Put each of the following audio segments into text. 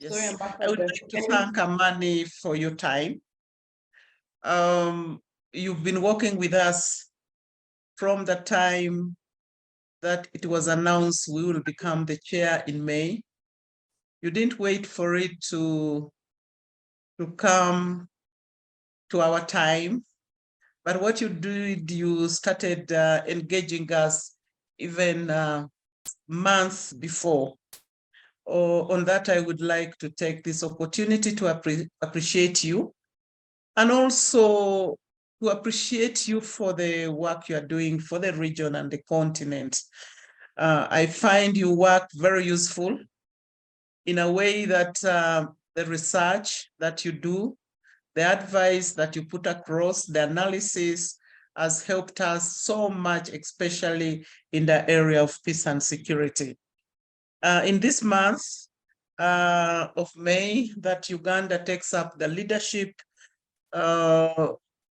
Yes. Sorry, I would like to thank Amani for your time. You've been working with us from the time that it was announced we will become the chair in May. You didn't wait for it to come to our time, but what you did, you started engaging us even months before. On that, I would like to take this opportunity to appreciate you, and also to appreciate you for the work you are doing for the region and the continent. I find your work very useful in a way that the research that you do, the advice that you put across, the analysis has helped us so much, especially in the area of peace and security. In this month of May that Uganda takes up the leadership,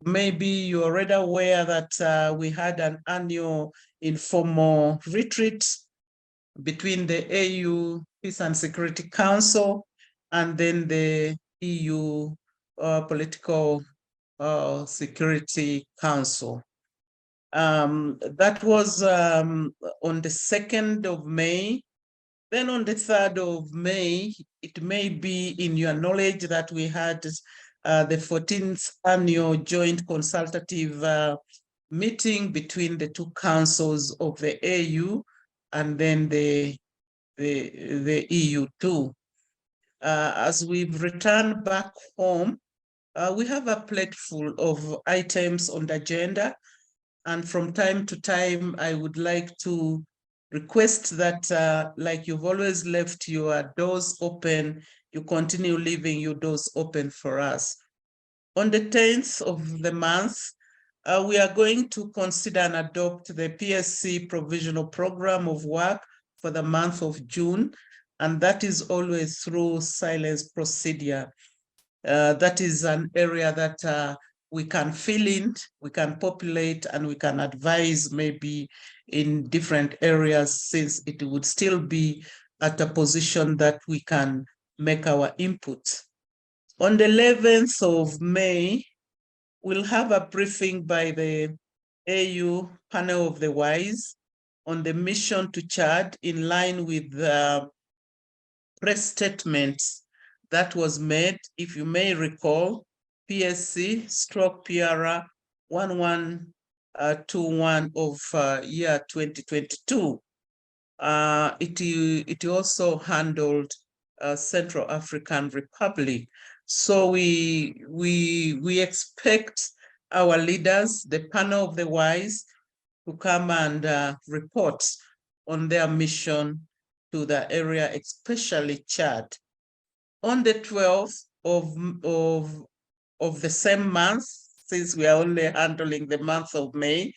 maybe you're already aware that we had an annual informal retreat between the AU Peace and Security Council and then the EU Political Security Council. That was on the 2nd of May. Then on the 3rd of May, it may be in your knowledge that we had the 14th annual joint consultative meeting between the two councils of the AU and then the EU too. As we've returned back home, we have a plate full of items on the agenda. And from time to time, I would like to request that, like you've always left your doors open, you continue leaving your doors open for us. On the 10th of the month, we are going to consider and adopt the PSC provisional program of work for the month of June, and that is always through silence procedure. That is an area that we can fill in, we can populate, and we can advise maybe in different areas, since it would still be at a position that we can make our input. On the 11th of May, we'll have a briefing by the AU Panel of the Wise on the mission to Chad, in line with the press statements that was made, if you may recall, PSC/PR 1121 of year 2022. It also handled Central African Republic. So we expect our leaders, the panel of the wise, to come and report on their mission to the area, especially Chad. On the 12th of the same month, since we are only handling the month of May,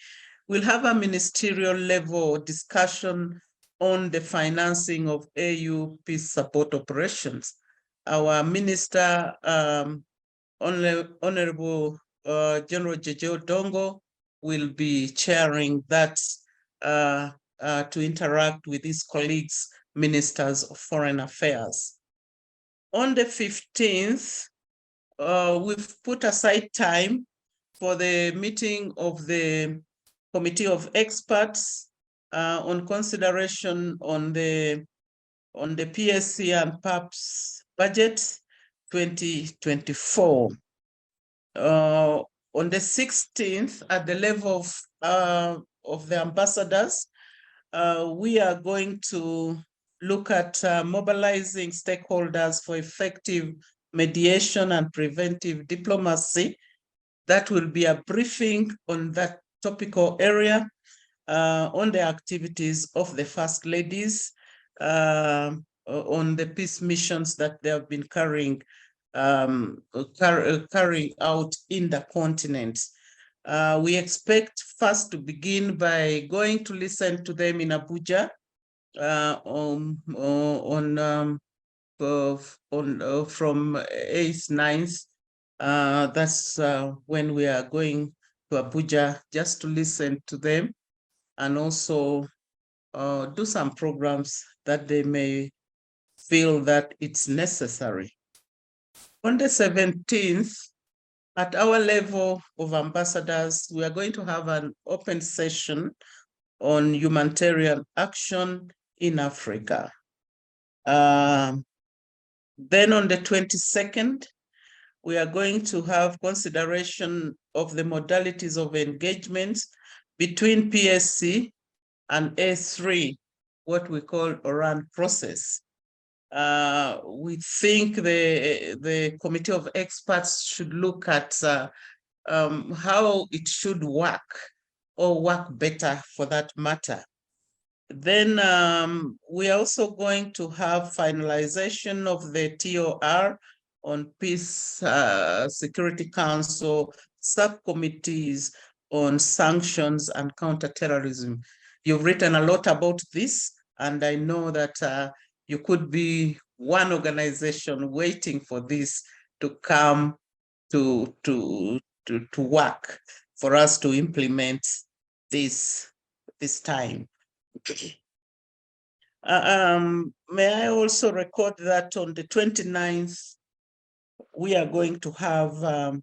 we'll have a ministerial level discussion on the financing of AU peace support operations. Our minister, Honorable General H.E. Otengo, will be chairing that to interact with his colleagues, ministers of foreign affairs. On the 15th, we've put aside time for the meeting of the Committee of Experts on consideration on the PSC and PAPS budget 2024. On the 16th, at the level of the ambassadors, we are going to look at mobilizing stakeholders for effective mediation and preventive diplomacy. That will be a briefing on that topical area, on the activities of the First Ladies, on the peace missions that they have been carrying out in the continent. We expect first to begin by going to listen to them in Abuja from 8th, 9th. That's when we are going to Abuja, just to listen to them and also do some programs that they may feel that it's necessary. On the 17th, at our level of ambassadors, we are going to have an open session on humanitarian action in Africa. Then on the 22nd, we are going to have consideration of the modalities of engagement between PSC and A3, what we call Oran process. We think the committee of experts should look at how it should work, or work better for that matter. Then we are also going to have finalization of the TOR on Peace Security Council subcommittees on sanctions and counterterrorism. You've written a lot about this, and I know that you could be one organization waiting for this to come to work for us to implement this time. May I also record that on the 29th, we are going to have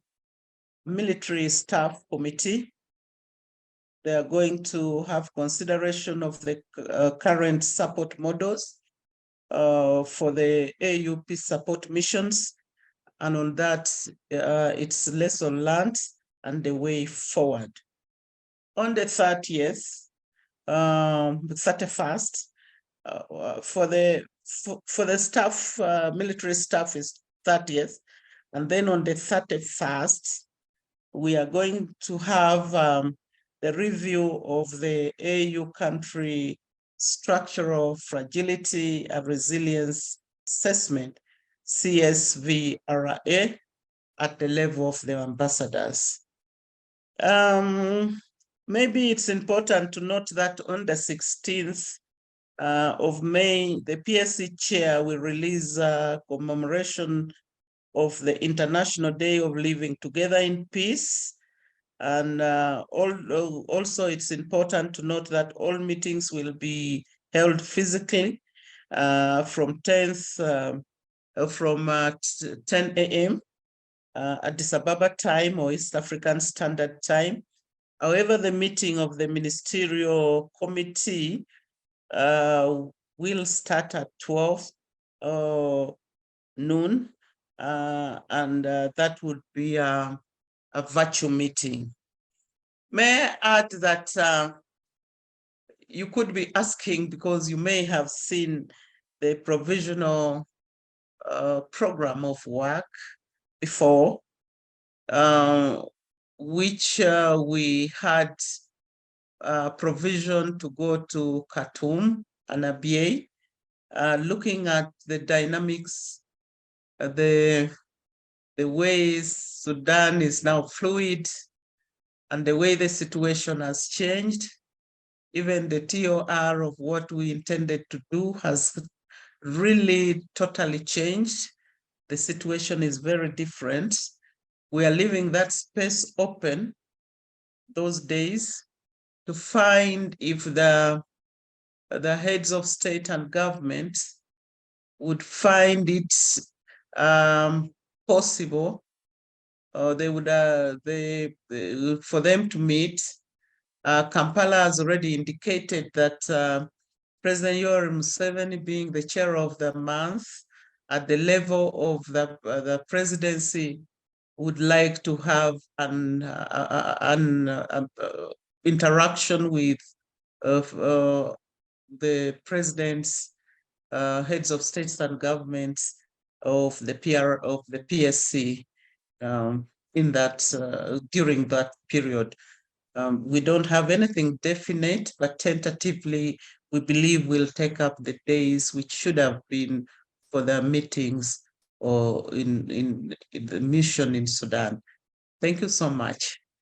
military staff committee. They are going to have consideration of the current support models for the AU peace support missions. And on that, it's lesson learned and the way forward. On the 30th, 31st, for the staff, military staff is 30th. And then on the 31st, we are going to have the review of the AU country structural fragility and resilience assessment, CSVRA, at the level of the ambassadors. Maybe it's important to note that on the 16th of May, the PSC chair will release a commemoration of the International Day of Living Together in Peace. And also it's important to note that all meetings will be held physically from 10 a.m. Addis Ababa time or East African Standard Time. However, the meeting of the ministerial committee will start at 12 noon, and that would be a virtual meeting. May I add that you could be asking, because you may have seen the provisional program of work before, which we had provision to go to Khartoum and Abyei, looking at the dynamics, the ways Sudan is now fluid, and the way the situation has changed. Even the TOR of what we intended to do has really totally changed. The situation is very different. We are leaving that space open those days to find if the heads of state and government would find it possible, they would for them to meet. Kampala has already indicated that President Yoweri Museveni, being the chair of the month at the level of the presidency, would like to have an interaction with the president's heads of states and governments of the PSC in that during that period. We don't have anything definite, but tentatively, we believe we'll take up the days which should have been for the meetings or in the mission in Sudan. Thank you so much.